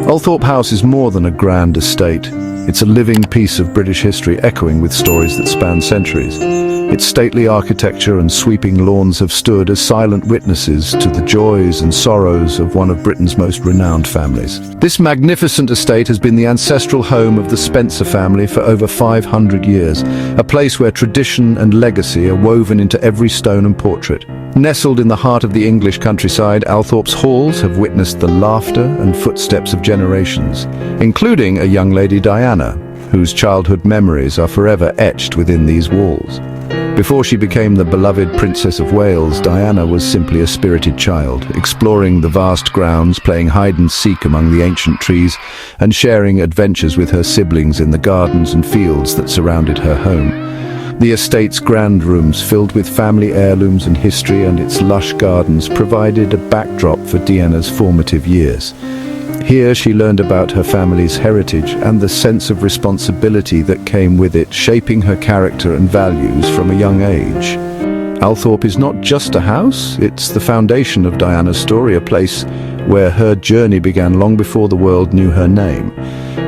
Althorp House is more than a grand estate. It's a living piece of British history, echoing with stories that span centuries. Its stately architecture and sweeping lawns have stood as silent witnesses to the joys and sorrows of one of Britain's most renowned families. This magnificent estate has been the ancestral home of the Spencer family for over 500 years, a place where tradition and legacy are woven into every stone and portrait. Nestled in the heart of the English countryside, Althorp's halls have witnessed the laughter and footsteps of generations, including a young lady Diana, whose childhood memories are forever etched within these walls. Before she became the beloved Princess of Wales, Diana was simply a spirited child, exploring the vast grounds, playing hide-and-seek among the ancient trees, and sharing adventures with her siblings in the gardens and fields that surrounded her home. The estate's grand rooms, filled with family heirlooms and history, and its lush gardens provided a backdrop for Diana's formative years. Here she learned about her family's heritage and the sense of responsibility that came with it, shaping her character and values from a young age. Althorp is not just a house, it's the foundation of Diana's story, a place where her journey began long before the world knew her name.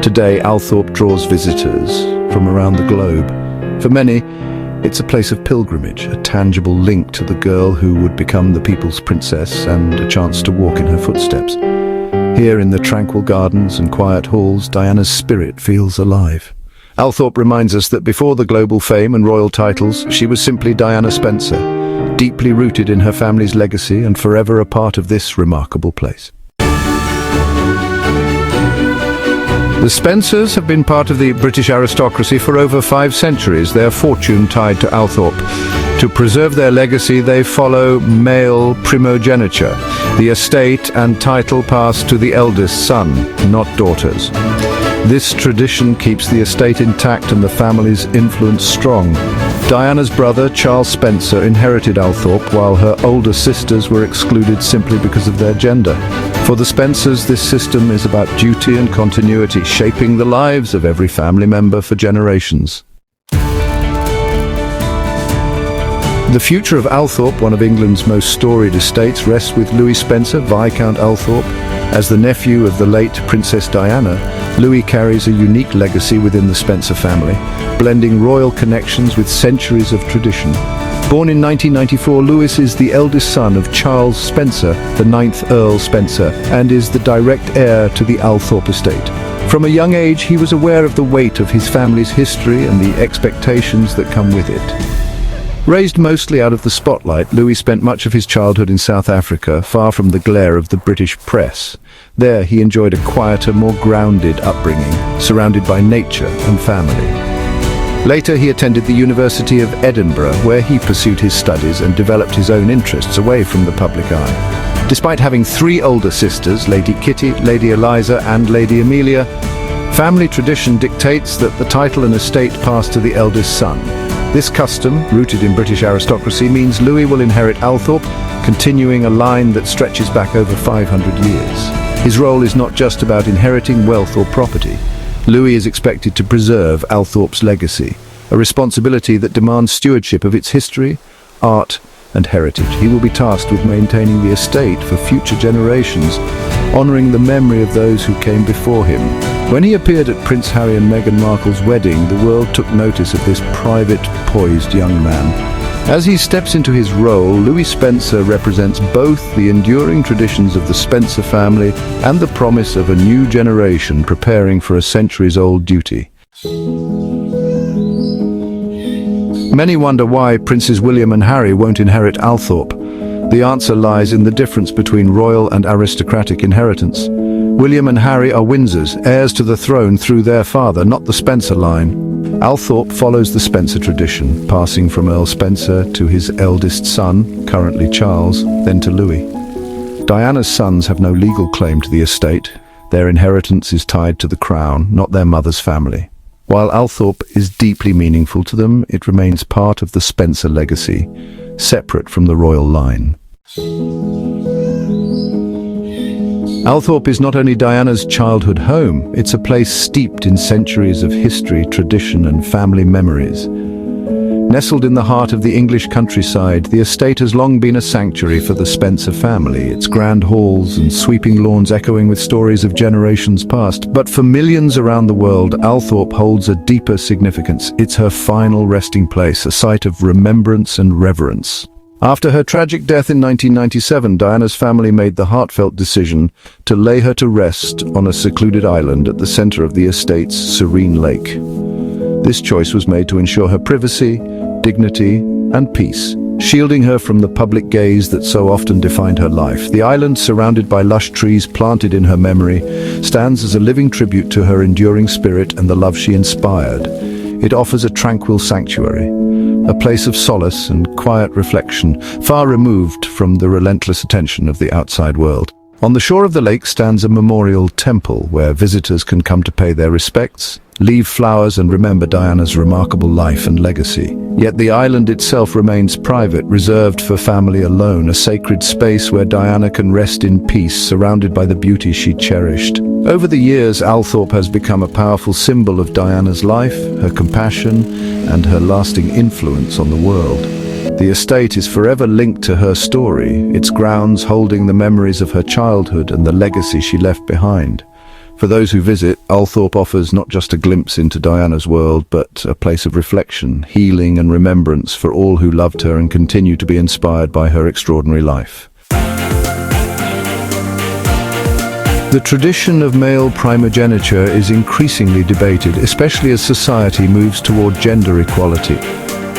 Today, Althorp draws visitors from around the globe. For many, it's a place of pilgrimage, a tangible link to the girl who would become the people's princess and a chance to walk in her footsteps. Here in the tranquil gardens and quiet halls, Diana's spirit feels alive. Althorp reminds us that before the global fame and royal titles, she was simply Diana Spencer, deeply rooted in her family's legacy and forever a part of this remarkable place. The Spencers have been part of the British aristocracy for over 5 centuries, their fortune tied to Althorp. To preserve their legacy, they follow male primogeniture, the estate and title passed to the eldest son, not daughters. This tradition keeps the estate intact and the family's influence strong. Diana's brother, Charles Spencer, inherited Althorp, while her older sisters were excluded simply because of their gender. For the Spencers, this system is about duty and continuity, shaping the lives of every family member for generations. The future of Althorp, one of England's most storied estates, rests with Louis Spencer, Viscount Althorp. As the nephew of the late Princess Diana, Louis carries a unique legacy within the Spencer family, blending royal connections with centuries of tradition. Born in 1994, Louis is the eldest son of Charles Spencer, the 9th Earl Spencer, and is the direct heir to the Althorp estate. From a young age, he was aware of the weight of his family's history and the expectations that come with it. Raised mostly out of the spotlight, Louis spent much of his childhood in South Africa, far from the glare of the British press. There, he enjoyed a quieter, more grounded upbringing, surrounded by nature and family. Later, he attended the University of Edinburgh, where he pursued his studies and developed his own interests away from the public eye. Despite having 3 older sisters, Lady Kitty, Lady Eliza, and Lady Amelia, family tradition dictates that the title and estate pass to the eldest son. This custom, rooted in British aristocracy, means Louis will inherit Althorp, continuing a line that stretches back over 500 years. His role is not just about inheriting wealth or property. Louis is expected to preserve Althorp's legacy, a responsibility that demands stewardship of its history, art, and heritage. He will be tasked with maintaining the estate for future generations, honoring the memory of those who came before him. When he appeared at Prince Harry and Meghan Markle's wedding, the world took notice of this private, poised young man. As he steps into his role, Louis Spencer represents both the enduring traditions of the Spencer family and the promise of a new generation preparing for a centuries-old duty. Many wonder why Princes William and Harry won't inherit Althorp. The answer lies in the difference between royal and aristocratic inheritance. William and Harry are Windsors, heirs to the throne through their father, not the Spencer line. Althorp follows the Spencer tradition, passing from Earl Spencer to his eldest son, currently Charles, then to Louis. Diana's sons have no legal claim to the estate. Their inheritance is tied to the crown, not their mother's family. While Althorp is deeply meaningful to them, it remains part of the Spencer legacy, separate from the royal line. Althorp is not only Diana's childhood home, it's a place steeped in centuries of history, tradition, and family memories. Nestled in the heart of the English countryside, the estate has long been a sanctuary for the Spencer family, its grand halls and sweeping lawns echoing with stories of generations past. But for millions around the world, Althorp holds a deeper significance. It's her final resting place, a site of remembrance and reverence. After her tragic death in 1997, Diana's family made the heartfelt decision to lay her to rest on a secluded island at the center of the estate's serene lake. This choice was made to ensure her privacy, dignity, and peace, shielding her from the public gaze that so often defined her life. The island, surrounded by lush trees planted in her memory, stands as a living tribute to her enduring spirit and the love she inspired. It offers a tranquil sanctuary, a place of solace and quiet reflection, far removed from the relentless attention of the outside world. On the shore of the lake stands a memorial temple where visitors can come to pay their respects, leave flowers and remember Diana's remarkable life and legacy. Yet the island itself remains private, reserved for family alone, a sacred space where Diana can rest in peace, surrounded by the beauty she cherished. Over the years, Althorp has become a powerful symbol of Diana's life, her compassion, and her lasting influence on the world. The estate is forever linked to her story, its grounds holding the memories of her childhood and the legacy she left behind. For those who visit, Althorp offers not just a glimpse into Diana's world, but a place of reflection, healing and remembrance for all who loved her and continue to be inspired by her extraordinary life. The tradition of male primogeniture is increasingly debated, especially as society moves toward gender equality.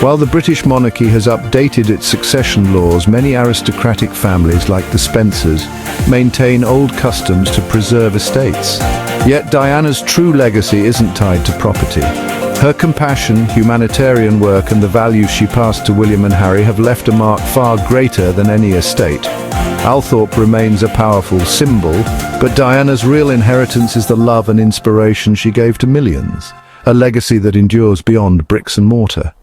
While the British monarchy has updated its succession laws, many aristocratic families like the Spencers maintain old customs to preserve estates. Yet Diana's true legacy isn't tied to property. Her compassion, humanitarian work, and the values she passed to William and Harry have left a mark far greater than any estate. Althorp remains a powerful symbol, but Diana's real inheritance is the love and inspiration she gave to millions, a legacy that endures beyond bricks and mortar.